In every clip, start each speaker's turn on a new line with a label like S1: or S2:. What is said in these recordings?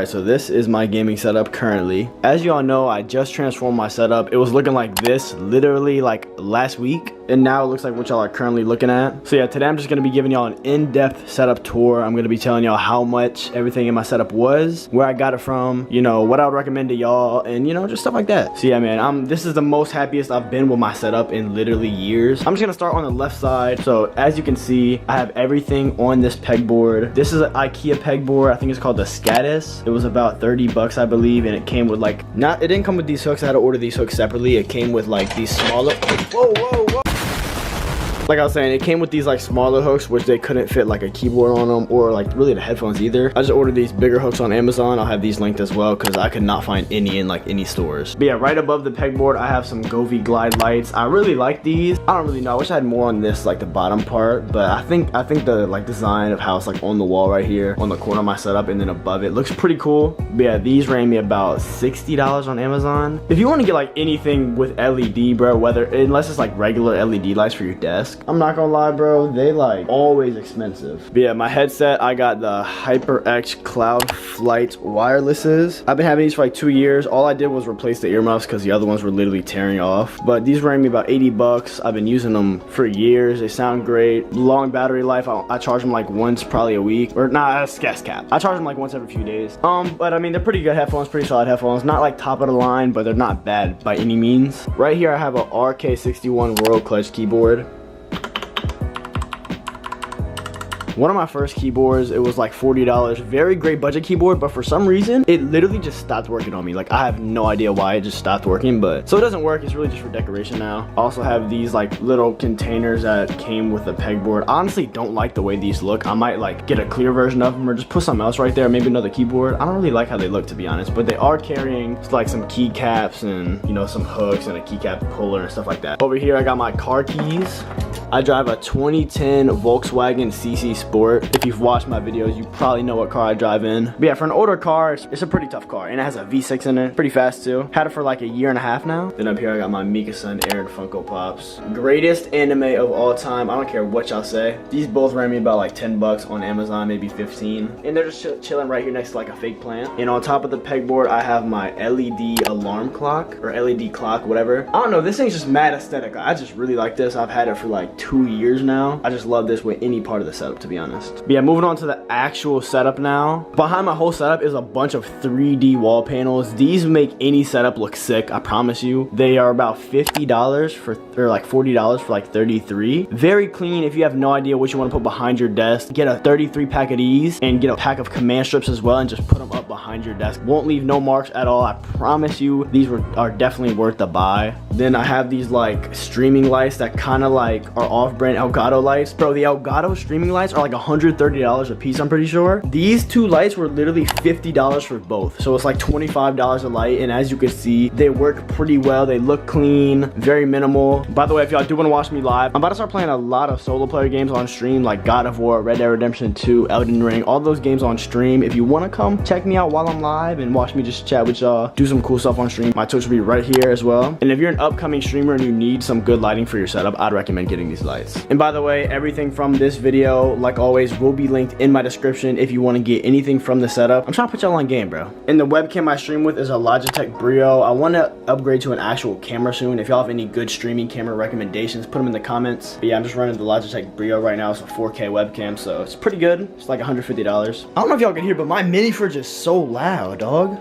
S1: Alright, so this is my gaming setup currently. As you all know, I just transformed my setup. It was looking like this literally like last week, and now it looks like what y'all are currently looking at. So yeah, today I'm just going to be giving y'all an in-depth setup tour. I'm going to be telling y'all how much everything in my setup was, where I got it from, you know, what I would recommend to y'all, and you know, just stuff like that. So yeah, man, this is the most happiest I've been with my setup in literally years. I'm just going to start on the left side. So as you can see, I have everything on this pegboard. This is an IKEA pegboard. I think it's called the Skatus. It was about 30 bucks, I believe, and it came with like, it didn't come with these hooks. I had to order these hooks separately. It came with like these smaller, whoa. Like I was saying, it came with these like smaller hooks, which they couldn't fit like a keyboard on them, or like really the headphones either. I just ordered these bigger hooks on Amazon. I'll have these linked as well because I could not find any in like any stores. But yeah, right above the pegboard, I have some Govee Glide lights. I really like these. I don't really know. I wish I had more on this like the bottom part, but I think the like design of how it's like on the wall right here on the corner of my setup and then above it looks pretty cool. But yeah, these ran me about $60 on Amazon. If you want to get like anything with LED, bro, unless it's like regular LED lights for your desk, I'm not gonna lie, bro, they like always expensive. But yeah, my headset, I got the HyperX Cloud Flight wirelesses. I've been having these for like 2 years. All I did was replace the earmuffs because the other ones were literally tearing off. But these ran me about 80 bucks. I've been using them for years. They sound great. Long battery life. I charge them like once probably a week. Or nah, that's gas cap. I charge them like once every few days. But I mean, they're pretty good headphones, pretty solid headphones. Not like top of the line, but they're not bad by any means. Right here, I have a RK61 Royal Clutch keyboard. One of my first keyboards, it was like $40. Very great budget keyboard, but for some reason, it literally just stopped working on me. Like, I have no idea why it just stopped working, but so it doesn't work. It's really just for decoration now. I also have these like little containers that came with the pegboard. I honestly don't like the way these look. I might like get a clear version of them or just put something else right there, maybe another keyboard. I don't really like how they look, to be honest, but they are carrying like some keycaps and, you know, some hooks and a keycap puller and stuff like that. Over here, I got my car keys. I drive a 2010 Volkswagen CC Sport. If you've watched my videos, you probably know what car I drive in. But yeah, for an older car, it's a pretty tough car, and it has a V6 in it. Pretty fast too. Had it for like a year and a half now. Then up here, I got my Mika-san Aaron Funko Pops. Greatest anime of all time. I don't care what y'all say. These both ran me about like 10 bucks on Amazon, maybe 15. And they're just chilling right here next to like a fake plant. And on top of the pegboard, I have my LED alarm clock, or LED clock, whatever. I don't know, this thing's just mad aesthetic. I just really like this. I've had it for like 2 years now. I just love this with any part of the setup, to be honest. But yeah, moving on to the actual setup now. Behind my whole setup is a bunch of 3D wall panels. These make any setup look sick, I promise you. They are about $50 or like $40 for like 33. Very clean. If you have no idea what you want to put behind your desk, get a 33 pack of these and get a pack of command strips as well and just put them up behind your desk. Won't leave no marks at all, I promise you. These are definitely worth the buy. Then I have these like streaming lights that kind of like are off-brand Elgato lights. Bro, the Elgato streaming lights are like $130 a piece, I'm pretty sure. These two lights were literally $50 for both. So it's like $25 a light, and as you can see, they work pretty well. They look clean, very minimal. By the way, if y'all do want to watch me live, I'm about to start playing a lot of solo player games on stream, like God of War, Red Dead Redemption 2, Elden Ring, all those games on stream. If you want to come check me out while I'm live and watch me just chat with y'all, do some cool stuff on stream, my Twitch will be right here as well. And if you're an upcoming streamer and you need some good lighting for your setup, I'd recommend getting these lights. And by the way, everything from this video, like always, will be linked in my description if you want to get anything from the setup. I'm trying to put y'all on game, bro. And the webcam I stream with is a Logitech Brio. I want to upgrade to an actual camera soon. If y'all have any good streaming camera recommendations, put them in the comments. But yeah, I'm just running the Logitech Brio right now. It's a 4K webcam, so it's pretty good. It's like $150. I don't know if y'all can hear, but my mini fridge is so loud, dog.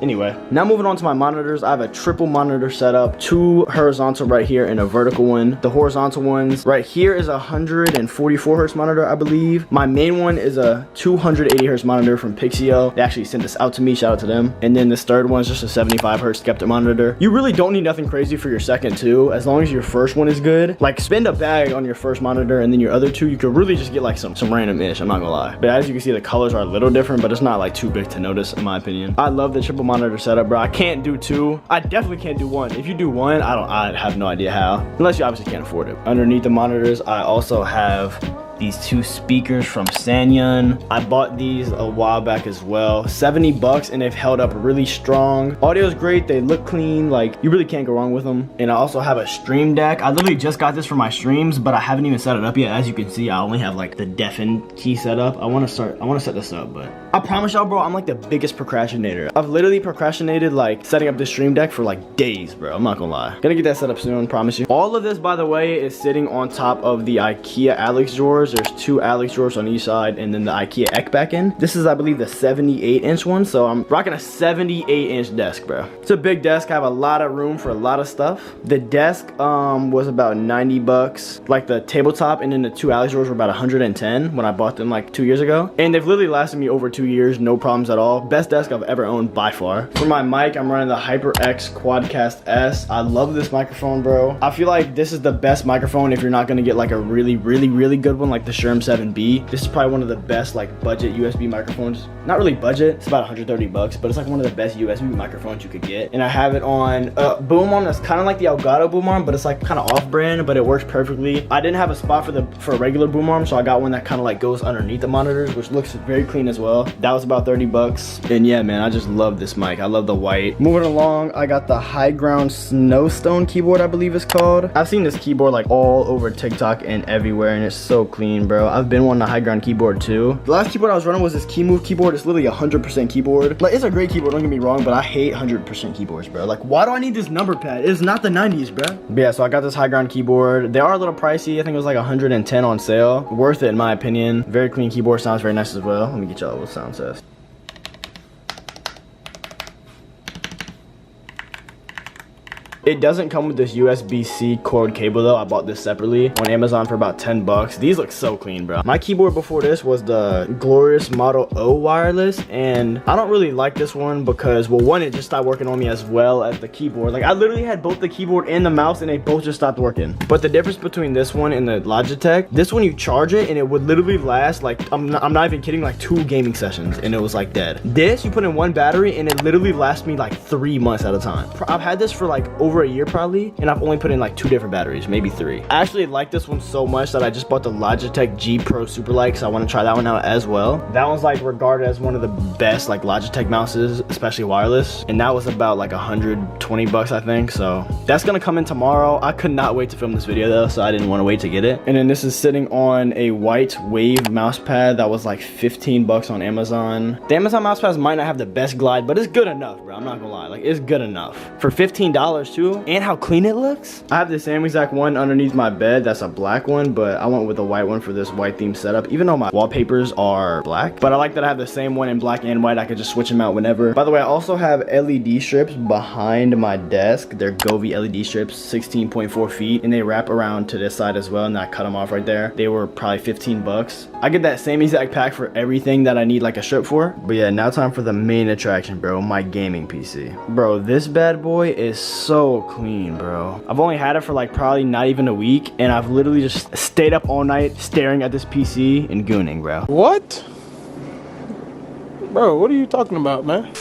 S1: Anyway, now moving on to my monitors. I have a triple monitor setup, 2 horizontal right here and a vertical one. The horizontal ones right here is a 144 hertz monitor, I believe. My main one is a 280 hertz monitor from Pixio. They actually sent this out to me, shout out to them. And then this third one is just a 75 hertz Skeptic monitor. You really don't need nothing crazy for your second two, as long as your first one is good. Like, spend a bag on your first monitor, and then your other two, you could really just get like some random ish, I'm not gonna lie. But as you can see, the colors are a little different, but it's not like too big to notice, in my opinion. I love the triple monitor setup, bro. I can't do 2. I definitely can't do 1. If you do 1, I have no idea how, unless you obviously can't afford it. Underneath the monitors, I also have These 2 speakers from Sanyun. I bought these a while back as well. 70 bucks, and they've held up really strong. Audio is great. They look clean. Like, you really can't go wrong with them. And I also have a stream deck. I literally just got this for my streams, but I haven't even set it up yet. As you can see, I only have like the deafen key set up. I want to set this up, but I promise y'all, bro, I'm like the biggest procrastinator. I've literally procrastinated like setting up this stream deck for like days, bro. I'm not gonna lie. Gonna get that set up soon, promise you. All of this, by the way, is sitting on top of the IKEA Alex drawers. There's 2 Alex drawers on each side, and then the IKEA Ekbacken. This is, I believe, the 78-inch one, so I'm rocking a 78-inch desk, bro. It's a big desk. I have a lot of room for a lot of stuff. The desk was about 90 bucks. Like the tabletop and then the 2 Alex drawers were about 110 when I bought them like 2 years ago. And they've literally lasted me over 2 years, no problems at all. Best desk I've ever owned by far. For my mic, I'm running the HyperX Quadcast S. I love this microphone, bro. I feel like this is the best microphone if you're not gonna get like a really good one like the Shure M7B. This is probably one of the best like budget USB microphones. Not really budget, it's about 130 bucks, but it's like one of the best USB microphones you could get. And I have it on a boom arm that's kind of like the Elgato boom arm, but it's like kind of off brand, but it works perfectly. I didn't have a spot for a regular boom arm, so I got one that kind of like goes underneath the monitors, which looks very clean as well. That was about 30 bucks. And yeah, man, I just love this mic. I love the white. Moving along, I got the High Ground Snowstone keyboard, I believe it's called. I've seen this keyboard like all over TikTok and everywhere, and it's so clean, bro. I've been wanting a High Ground keyboard too. The last keyboard I was running was this Keymove keyboard. It's literally 100% keyboard. Like, it's a great keyboard, don't get me wrong, but I hate 100% keyboards, bro. Like, why do I need this number pad? It's not the 90s, bro. But yeah, so I got this High Ground keyboard. They are a little pricey. I think it was like 110 on sale. Worth it in my opinion. Very clean keyboard, sounds very nice as well. Let me get y'all what sound says. It doesn't come with this USB-C cord cable though. I bought this separately on Amazon for about 10 bucks. These look so clean, bro. My keyboard before this was the Glorious Model O wireless, and I don't really like this one because, well, one, it just stopped working on me as well as the keyboard. Like, I literally had both the keyboard and the mouse and they both just stopped working. But the difference between this one and the Logitech, this one you charge it and it would literally last like, I'm not even kidding, like 2 gaming sessions and it was like dead. This, you put in 1 battery and it literally lasts me like 3 months at a time. I've had this for like over a year probably, and I've only put in like 2 different batteries, maybe 3. I actually like this one so much that I just bought the Logitech G Pro Superlight, so I want to try that one out as well. That one's like regarded as one of the best like Logitech mouses, especially wireless, and that was about like 120 bucks I think. So that's gonna come in tomorrow. I could not wait to film this video though, so I didn't want to wait to get it. And then this is sitting on a white Wave mouse pad that was like 15 bucks on Amazon. The Amazon mouse pads might not have the best glide, but it's good enough, bro. I'm not gonna lie, like it's good enough for $15 too. And how clean it looks. I have the same exact one underneath my bed. That's a black one, but I went with a white one for this white theme setup, even though my wallpapers are black. But I like that I have the same one in black and white. I could just switch them out whenever. By the way, I also have LED strips behind my desk. They're Govee LED strips, 16.4 feet, and they wrap around to this side as well, and I cut them off right there. They were probably 15 bucks. I get that same exact pack for everything that I need like a strip for. But yeah, now time for the main attraction, bro, my gaming PC. Bro, this bad boy is so clean, bro. I've only had it for like probably not even a week, and I've literally just stayed up all night staring at this PC and gooning, bro.
S2: What? Bro, what are you talking about, man?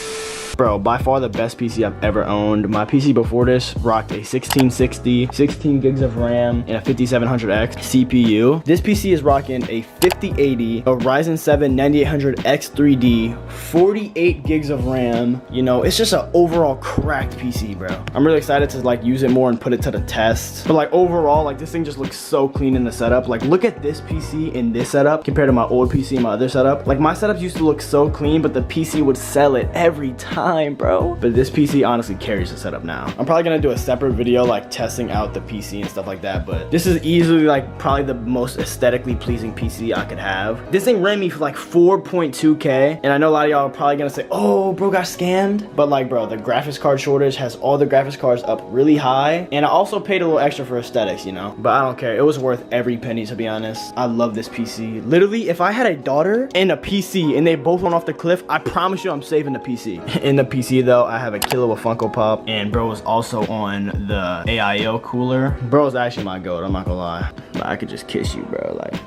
S1: Bro, by far the best PC I've ever owned. My PC before this rocked a 1660, 16 gigs of RAM, and a 5700X CPU. This PC is rocking a 5080, a Ryzen 7 9800X3D, 48 gigs of RAM. You know, it's just an overall cracked PC, bro. I'm really excited to like use it more and put it to the test. But like overall, like this thing just looks so clean in the setup. Like look at this PC in this setup compared to my old PC and my other setup. Like my setups used to look so clean, but the PC would sell it every time, bro. But this PC honestly carries the setup now. I'm probably gonna do a separate video like testing out the PC and stuff like that, but this is easily like probably the most aesthetically pleasing PC I could have. This thing ran me for like 4.2K, and I know a lot of y'all are probably gonna say, oh, bro got scammed. But like, bro, the graphics card shortage has all the graphics cards up really high, and I also paid a little extra for aesthetics, you know, but I don't care. It was worth every penny, to be honest. I love this PC. Literally, if I had a daughter and a PC and they both went off the cliff, I promise you I'm saving the PC. In the PC though, I have a Kilo with Funko Pop, and bro is also on the AIO cooler. Bro is actually my goat, I'm not gonna lie. But I could just kiss you, bro, like.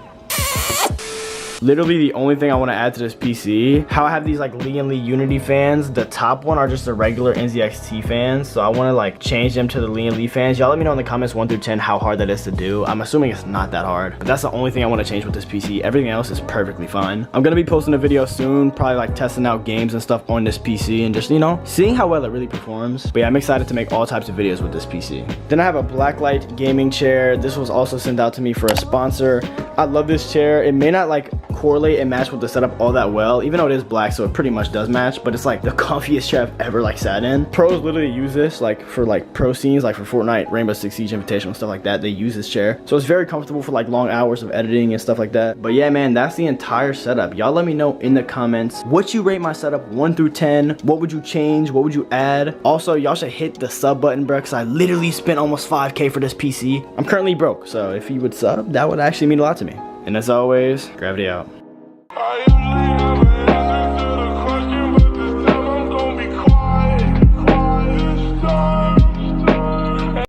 S1: Literally the only thing I want to add to this PC, how I have these like Lee and Lee Unity fans. The top one are just the regular NZXT fans, so I want to like change them to the Lee and Lee fans. Y'all let me know in the comments 1 through 10 how hard that is to do. I'm assuming it's not that hard, but that's the only thing I want to change with this PC. Everything else is perfectly fine. I'm gonna be posting a video soon, probably like testing out games and stuff on this PC and just, you know, seeing how well it really performs. But yeah, I'm excited to make all types of videos with this PC. Then I have a Blacklight gaming chair. This was also sent out to me for a sponsor. I love this chair. It may not like correlate and match with the setup all that well, even though it is black, so it pretty much does match, but it's like the comfiest chair I've ever like sat in. Pros literally use this like for like pro scenes, like for Fortnite, Rainbow Six Siege Invitational, stuff like that. They use this chair, so it's very comfortable for like long hours of editing and stuff like that. But yeah, man, that's the entire setup. Y'all let me know in the comments what you rate my setup 1 through 10. What would you change? What would you add? Also, y'all should hit the sub button, bro, because I literally spent almost 5K for this PC. I'm currently broke, so if you would sub, that would actually mean a lot to me. And as always, Gravity out.